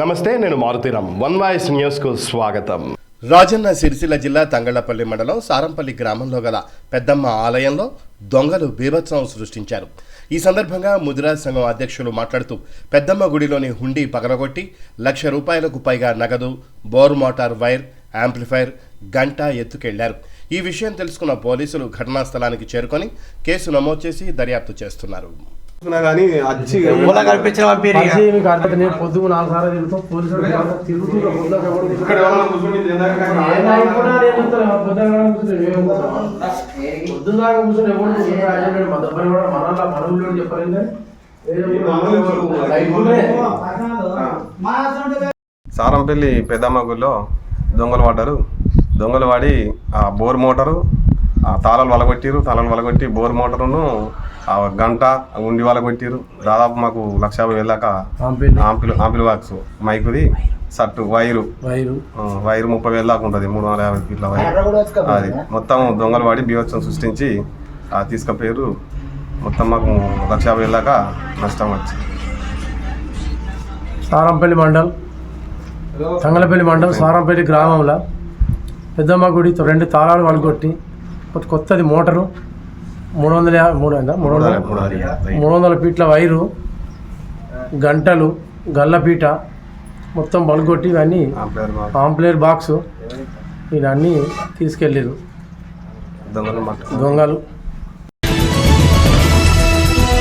నమస్తే, నేను Maruthi Ram. One voice న్యూస్కు స్వాగతం. రాజన్న సిరిసిల్ల జిల్లా తంగళ్లపల్లి మండలం సారంపల్లి గ్రామంలో గల పెద్దమ్మ ఆలయంలో దొంగలు బీభత్సం సృష్టించారు. ఈ సందర్భంగా ముదిరాజ్ సంఘం అధ్యక్షులు మాట్లాడుతూ పెద్దమ్మ గుడిలోని హుండీ పగలగొట్టి ₹1,00,000కు పైగా నగదు, బోర్ మోటార్ వైర్, యాంప్లిఫైర్, గంట ఎత్తుకెళ్లారు. ఈ విషయం తెలుసుకున్న పోలీసులు ఘటనా స్థలానికి చేరుకొని కేసు నమోదు చేసి దర్యాప్తు చేస్తున్నారు. పొద్దుకు 4 సార్లు తిరుగుతాం. పోలీసులు సారంపల్లి పెద్దమ్మ గుడిలో దొంగలు పడ్డారు. దొంగలు వాడి ఆ బోర్ మోటారు తాళాలు వలగొట్టి బోర్ మోటారును గంట ఉండి వలగొట్టిరు. దాదాపు మాకు ₹1,50,000 దాకా ఆంపిల్ బాక్స్, మైకుది, సట్టు, వైరు 30,000 దాకా ఉంటుంది. 350 ఫీట్ల వైరు. అది మొత్తం దొంగలు వాడి బీభత్సం సృష్టించి తీసుకుపోయారు. మొత్తం మాకు ₹1,50,000 దాకా నష్టం వచ్చింది. సారంపల్లి మండల్, తంగలపల్లి మండలం, సారంపల్లి గ్రామంలో పెద్దమ్మ గుడి 2 తాళాలు వలగొట్టి కొత్తది మోటారు, 300 ఫీట్ల వైరు, గంటలు, గల్లపీట మొత్తం బలగొట్టి ఇవన్నీ ఆంప్లేర్ బాక్సు ఇవన్నీ తీసుకెళ్ళారు దొంగలు.